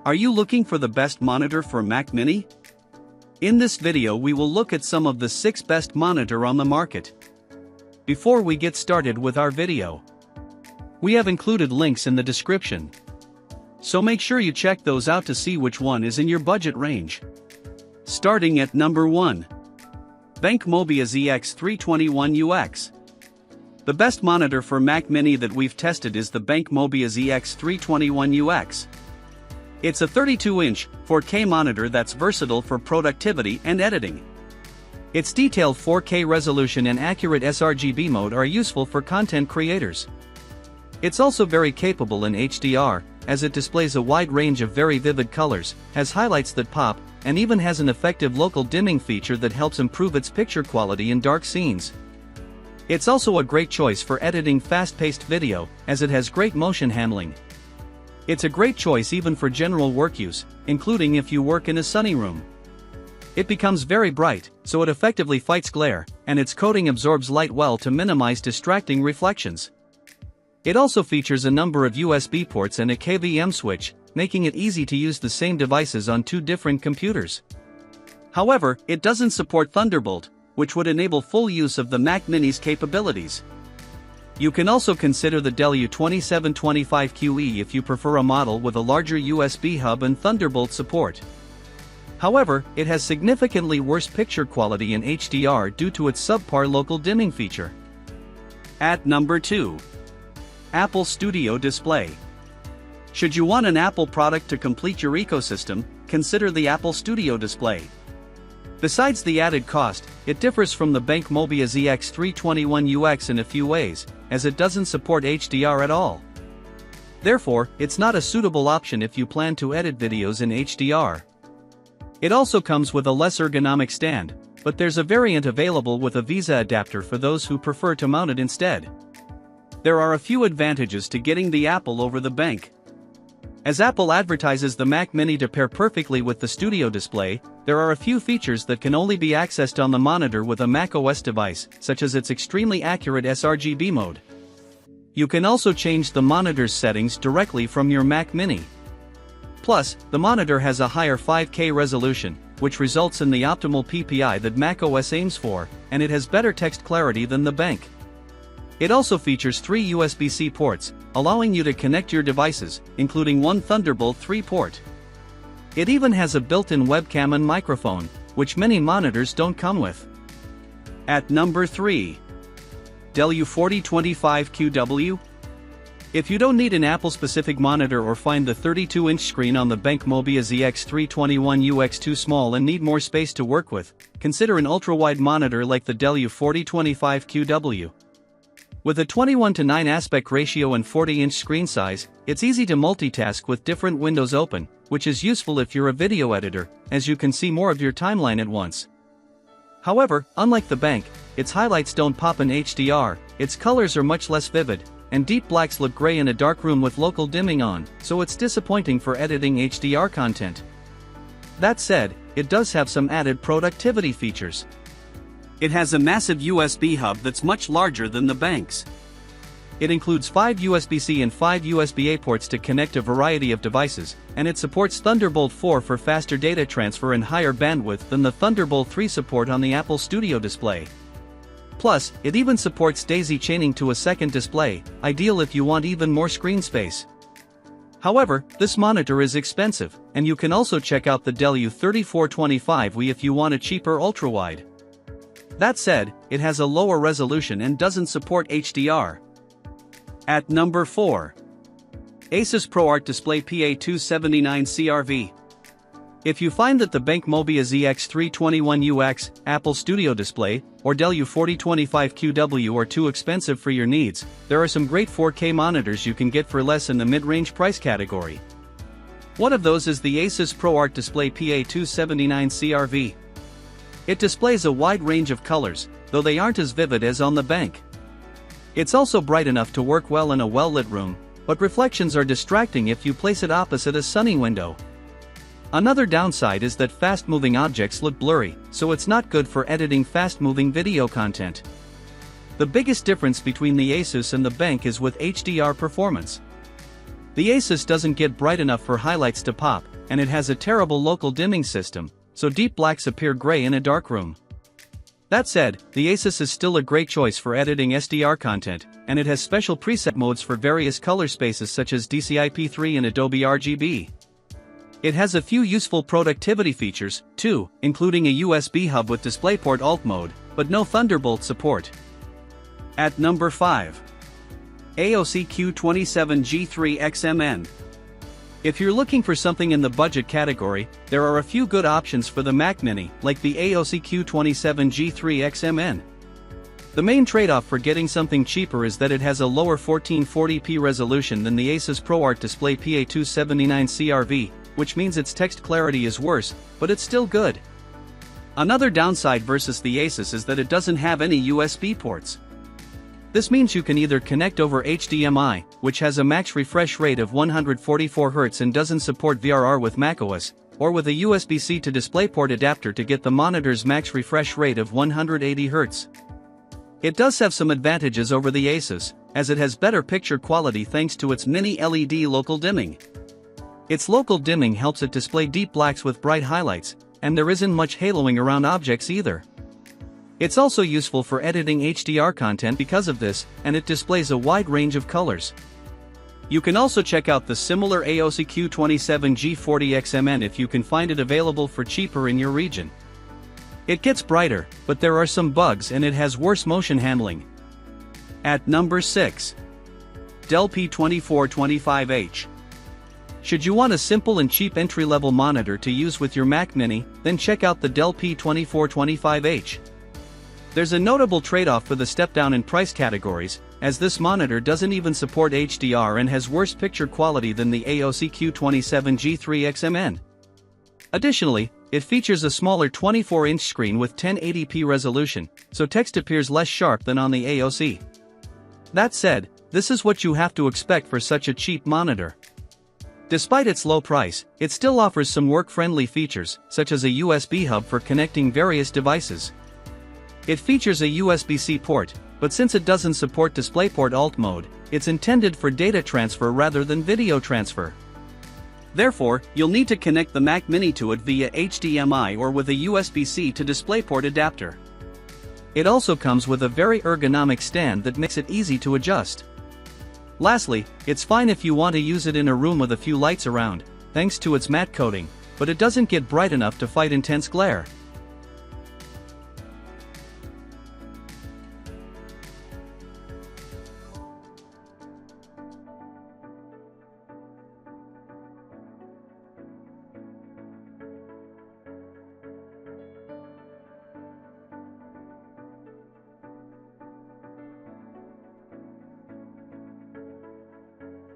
Are you looking for the best monitor for Mac Mini? In this video we will look at some of the 6 best monitor on the market. Before we get started with our video, we have included links in the description, so make sure you check those out to see which one is in your budget range. Starting at number 1. BenQ MOBIUZ EX321UX. The best monitor for Mac Mini that we've tested is the BenQ MOBIUZ EX321UX. It's a 32-inch, 4K monitor that's versatile for productivity and editing. Its detailed 4K resolution and accurate sRGB mode are useful for content creators. It's also very capable in HDR, as it displays a wide range of very vivid colors, has highlights that pop, and even has an effective local dimming feature that helps improve its picture quality in dark scenes. It's also a great choice for editing fast-paced video, as it has great motion handling. It's a great choice even for general work use, including if you work in a sunny room. It becomes very bright, so it effectively fights glare, and its coating absorbs light well to minimize distracting reflections. It also features a number of USB ports and a KVM switch, making it easy to use the same devices on 2 different computers. However, it doesn't support Thunderbolt, which would enable full use of the Mac Mini's capabilities. You can also consider the Dell U4025QW if you prefer a model with a larger USB hub and Thunderbolt support. However, it has significantly worse picture quality in HDR due to its subpar local dimming feature. At number 2. Apple Studio Display. Should you want an Apple product to complete your ecosystem, consider the Apple Studio Display. Besides the added cost, it differs from the BenQ MOBIUZ EX321UX in a few ways, as it doesn't support HDR at all. Therefore, it's not a suitable option if you plan to edit videos in HDR. It also comes with a less ergonomic stand, but there's a variant available with a VESA adapter for those who prefer to mount it instead. There are a few advantages to getting the Apple over the BenQ. As Apple advertises the Mac Mini to pair perfectly with the Studio Display, there are a few features that can only be accessed on the monitor with a macOS device, such as its extremely accurate sRGB mode. You can also change the monitor's settings directly from your Mac Mini. Plus, the monitor has a higher 5K resolution, which results in the optimal PPI that macOS aims for, and it has better text clarity than the BenQ. It also features 3 USB-C ports, allowing you to connect your devices, including one Thunderbolt 3 port. It even has a built-in webcam and microphone, which many monitors don't come with. At number 3. Dell U4025QW. If you don't need an Apple-specific monitor or find the 32-inch screen on the BenQ MOBIUZ EX321UX too small and need more space to work with, consider an ultra-wide monitor like the Dell U4025QW. With a 21:9 aspect ratio and 40-inch screen size, it's easy to multitask with different windows open, which is useful if you're a video editor, as you can see more of your timeline at once. However, unlike the BenQ, its highlights don't pop in HDR, its colors are much less vivid, and deep blacks look gray in a dark room with local dimming on, so it's disappointing for editing HDR content. That said, it does have some added productivity features. It has a massive USB hub that's much larger than the BenQ's. It includes 5 USB-C and 5 USB-A ports to connect a variety of devices, and it supports Thunderbolt 4 for faster data transfer and higher bandwidth than the Thunderbolt 3 support on the Apple Studio Display. Plus, it even supports daisy chaining to a second display, ideal if you want even more screen space. However, this monitor is expensive, and you can also check out the Dell U3425W if you want a cheaper ultrawide. That said, it has a lower resolution and doesn't support HDR. At number 4. ASUS ProArt Display PA279CRV. If you find that the BenQ MOBIUZ EX321UX, Apple Studio Display, or Dell U4025QW are too expensive for your needs, there are some great 4K monitors you can get for less in the mid-range price category. One of those is the ASUS ProArt Display PA279CRV. It displays a wide range of colors, though they aren't as vivid as on the BenQ. It's also bright enough to work well in a well-lit room, but reflections are distracting if you place it opposite a sunny window. Another downside is that fast-moving objects look blurry, so it's not good for editing fast-moving video content. The biggest difference between the ASUS and the BenQ is with HDR performance. The ASUS doesn't get bright enough for highlights to pop, and it has a terrible local dimming system, so deep blacks appear gray in a dark room. That said, the ASUS is still a great choice for editing SDR content, and it has special preset modes for various color spaces such as DCI-P3 and Adobe RGB. It has a few useful productivity features, too, including a USB hub with DisplayPort Alt mode, but no Thunderbolt support. At number 5. ASUS Q27G3XMN. If you're looking for something in the budget category, there are a few good options for the Mac Mini, like the ASUS Q27G3XMN. The main trade-off for getting something cheaper is that it has a lower 1440p resolution than the ASUS ProArt display PA279CRV, which means its text clarity is worse, but it's still good. Another downside versus the ASUS is that it doesn't have any USB ports. This means you can either connect over HDMI, which has a max refresh rate of 144 Hz and doesn't support VRR with macOS, or with a USB-C to DisplayPort adapter to get the monitor's max refresh rate of 180 Hz. It does have some advantages over the ASUS, as it has better picture quality thanks to its mini LED local dimming. Its local dimming helps it display deep blacks with bright highlights, and there isn't much haloing around objects either. It's also useful for editing HDR content because of this, and it displays a wide range of colors. You can also check out the similar ASUS Q27G40XMN if you can find it available for cheaper in your region. It gets brighter, but there are some bugs and it has worse motion handling. At number 6. Dell P2425H. Should you want a simple and cheap entry-level monitor to use with your Mac Mini, then check out the Dell P2425H. There's a notable trade-off for the step-down in price categories, as this monitor doesn't even support HDR and has worse picture quality than the ASUS Q27G3XMN. Additionally, it features a smaller 24-inch screen with 1080p resolution, so text appears less sharp than on the ASUS. That said, this is what you have to expect for such a cheap monitor. Despite its low price, it still offers some work-friendly features, such as a USB hub for connecting various devices. It features a USB-C port, but since it doesn't support DisplayPort Alt mode, it's intended for data transfer rather than video transfer. Therefore, you'll need to connect the Mac Mini to it via HDMI or with a USB-C to DisplayPort adapter. It also comes with a very ergonomic stand that makes it easy to adjust. Lastly, it's fine if you want to use it in a room with a few lights around, thanks to its matte coating, but it doesn't get bright enough to fight intense glare.